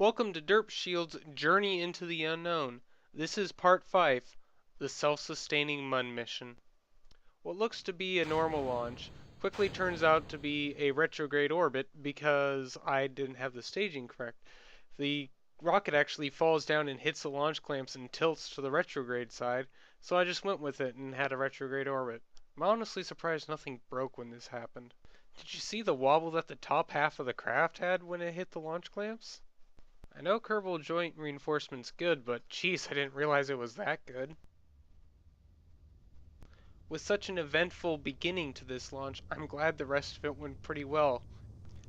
Welcome to Derp Shield's Journey into the Unknown. This is Part 5, the Self-Sustaining Mun mission. What looks to be a normal launch quickly turns out to be a retrograde orbit because I didn't have the staging correct. The rocket actually falls down and hits the launch clamps and tilts to the retrograde side, so I just went with it and had a retrograde orbit. I'm honestly surprised nothing broke when this happened. Did you see the wobble that the top half of the craft had when it hit the launch clamps? I know Kerbal joint reinforcement's good, but geez, I didn't realize it was that good. With such an eventful beginning to this launch, I'm glad the rest of it went pretty well.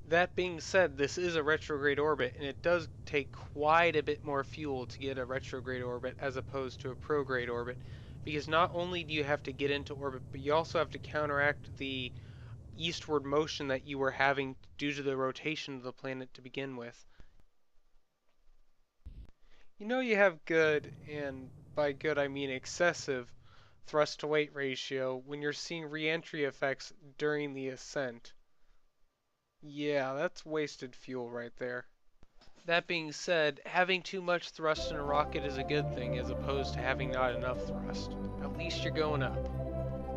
That being said, this is a retrograde orbit, and it does take quite a bit more fuel to get a retrograde orbit as opposed to a prograde orbit, because not only do you have to get into orbit, but you also have to counteract the eastward motion that you were having due to the rotation of the planet to begin with. You know you have good, and by good I mean excessive, thrust to weight ratio when you're seeing reentry effects during the ascent. Yeah, that's wasted fuel right there. That being said, having too much thrust in a rocket is a good thing as opposed to having not enough thrust. At least you're going up.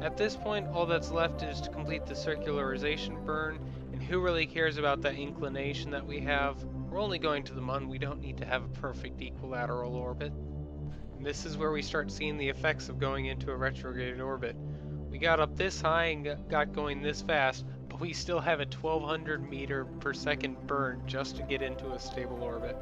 At this point, all that's left is to complete the circularization burn, and who really cares about that inclination that we have? We're only going to the Mun, we don't need to have a perfect equilateral orbit. And this is where we start seeing the effects of going into a retrograde orbit. We got up this high and got going this fast, but we still have a 1200 meter per second burn just to get into a stable orbit.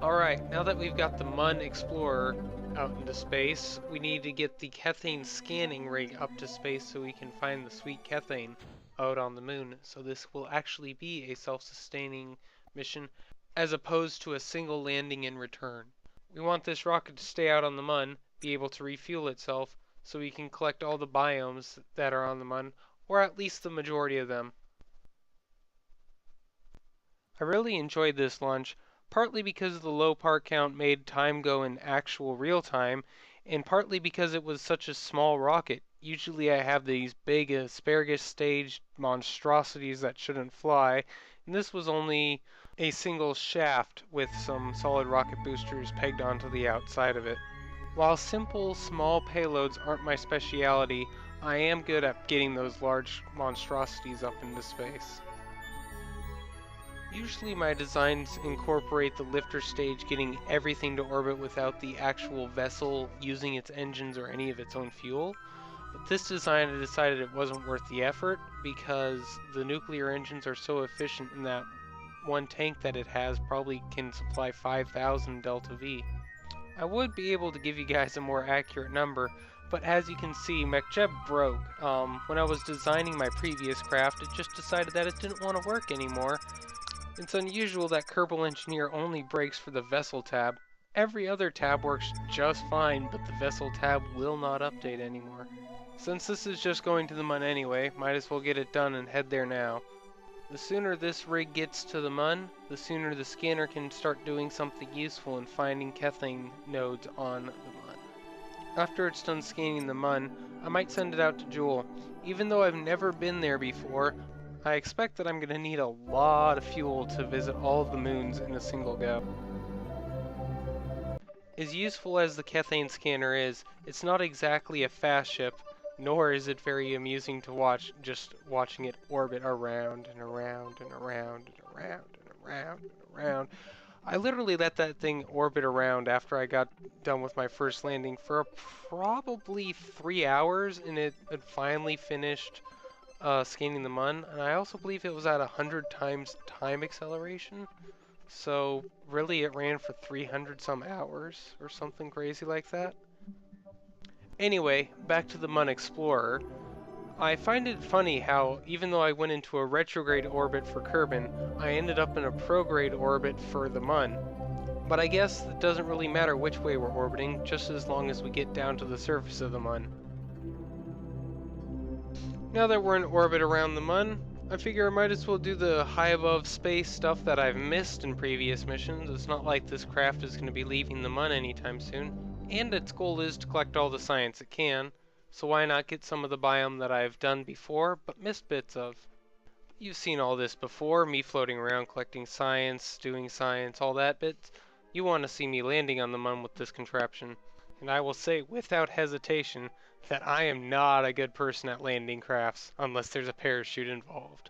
Alright, now that we've got the Mun Explorer out into space, we need to get the Kethane scanning rig up to space so we can find the sweet Kethane out on the moon. So this will actually be a self-sustaining mission as opposed to a single landing and return. We want this rocket to stay out on the Mun, be able to refuel itself, so we can collect all the biomes that are on the Mun, or at least the majority of them. I really enjoyed this launch, partly because the low part count made time go in actual real time, and partly because it was such a small rocket. Usually I have these big asparagus staged monstrosities that shouldn't fly, and this was only a single shaft with some solid rocket boosters pegged onto the outside of it. While simple, small payloads aren't my speciality, I am good at getting those large monstrosities up into space. Usually my designs incorporate the lifter stage getting everything to orbit without the actual vessel using its engines or any of its own fuel. But this design I decided it wasn't worth the effort because the nuclear engines are so efficient in that one tank that it has probably can supply 5,000 Delta V. I would be able to give you guys a more accurate number, but as you can see, MechJeb broke. When I was designing my previous craft, it just decided that it didn't want to work anymore. It's unusual that Kerbal Engineer only breaks for the vessel tab. Every other tab works just fine, but the vessel tab will not update anymore. Since this is just going to the Mun anyway, might as well get it done and head there now. The sooner this rig gets to the Mun, the sooner the scanner can start doing something useful in finding Kethane nodes on the Mun. After it's done scanning the Mun, I might send it out to Joel. Even though I've never been there before, I expect that I'm going to need a lot of fuel to visit all of the moons in a single go. As useful as the Kethane scanner is, it's not exactly a fast ship, nor is it very amusing to watch, just watching it orbit around and around and around and around and around and around. I literally let that thing orbit around after I got done with my first landing for probably 3 hours, and it had finally finished scanning the Mun, and I also believe it was at 100 times time acceleration. So really it ran for 300 some hours or something crazy like that. Anyway, back to the Mun Explorer. I find it funny how, even though I went into a retrograde orbit for Kerbin, I ended up in a prograde orbit for the Mun. But I guess it doesn't really matter which way we're orbiting, just as long as we get down to the surface of the Mun. Now that we're in orbit around the Mun, I figure I might as well do the high above space stuff that I've missed in previous missions. It's not like this craft is going to be leaving the Mun anytime soon. And its goal is to collect all the science it can, so why not get some of the biome that I've done before, but missed bits of. You've seen all this before, me floating around collecting science, doing science, all that, but you want to see me landing on the Mun with this contraption. And I will say without hesitation that I am not a good person at landing crafts unless there's a parachute involved.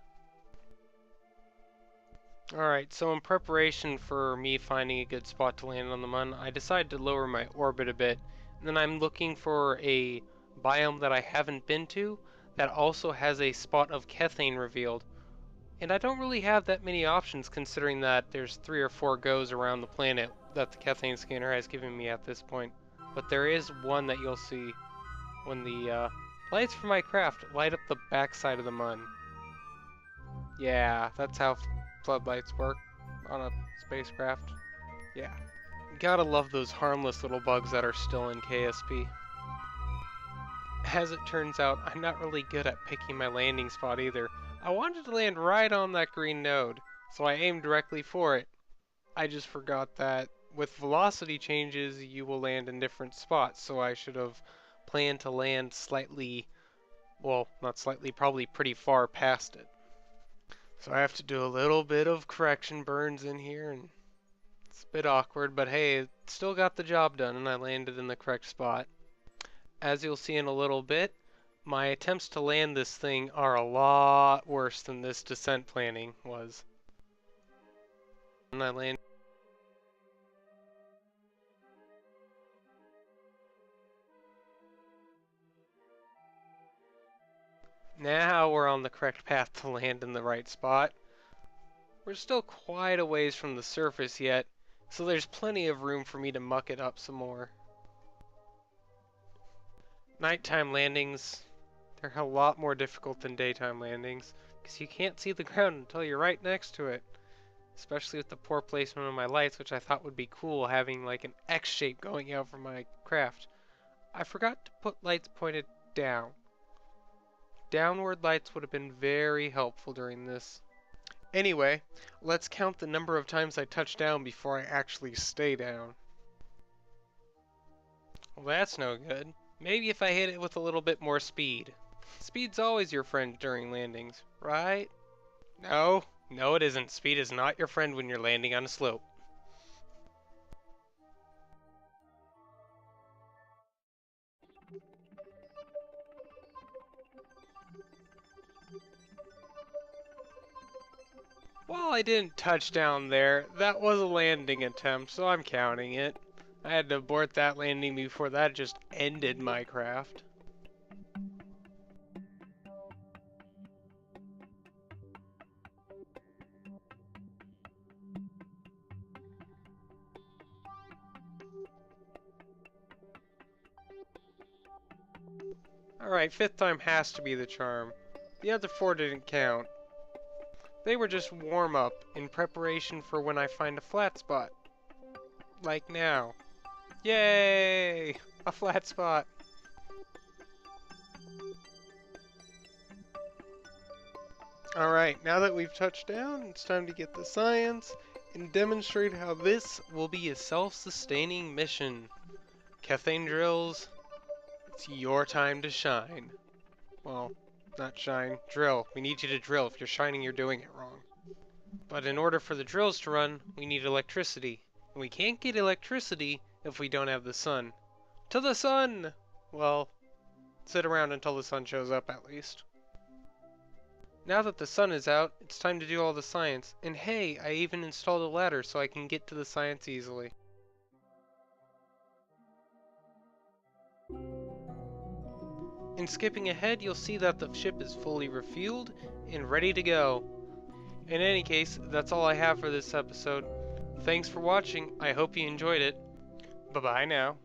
Alright, so in preparation for me finding a good spot to land on the Mun, I decided to lower my orbit a bit. And then I'm looking for a biome that I haven't been to that also has a spot of Kethane revealed. And I don't really have that many options considering that there's 3 or 4 goes around the planet that the Kethane scanner has given me at this point. But there is one that you'll see when the lights for my craft light up the backside of the Mun. Yeah, that's how floodlights work on a spacecraft. Yeah. Gotta love those harmless little bugs that are still in KSP. As it turns out, I'm not really good at picking my landing spot either. I wanted to land right on that green node, so I aimed directly for it. I just forgot that with velocity changes, you will land in different spots, so I should have planned to land slightly, well, not slightly, probably pretty far past it. So I have to do a little bit of correction burns in here, and it's a bit awkward, but hey, it still got the job done, and I landed in the correct spot. As you'll see in a little bit, my attempts to land this thing are a lot worse than this descent planning was. And I landed. Now we're on the correct path to land in the right spot. We're still quite a ways from the surface yet, so there's plenty of room for me to muck it up some more. Nighttime landings, they're a lot more difficult than daytime landings, because you can't see the ground until you're right next to it. Especially with the poor placement of my lights, which I thought would be cool, having like an X shape going out from my craft. I forgot to put lights pointed down. Downward lights would have been very helpful during this. Anyway, let's count the number of times I touch down before I actually stay down. Well, that's no good. Maybe if I hit it with a little bit more speed. Speed's always your friend during landings, right? No, it isn't. Speed is not your friend when you're landing on a slope. While I didn't touch down there, that was a landing attempt, so I'm counting it. I had to abort that landing before that just ended my craft. Alright, 5th time has to be the charm. The other 4 didn't count. They were just warm-up in preparation for when I find a flat spot. Like now. Yay! A flat spot. Alright, now that we've touched down, it's time to get the science and demonstrate how this will be a self-sustaining mission. Kethane drills, it's your time to shine. Well, not shine, drill. We need you to drill. If you're shining, you're doing it wrong. But in order for the drills to run, we need electricity. And we can't get electricity if we don't have the sun. To the sun! Well, sit around until the sun shows up at least. Now that the sun is out, it's time to do all the science. And hey, I even installed a ladder so I can get to the science easily. In skipping ahead, you'll see that the ship is fully refueled and ready to go. In any case, that's all I have for this episode. Thanks for watching. I hope you enjoyed it. Bye-bye now.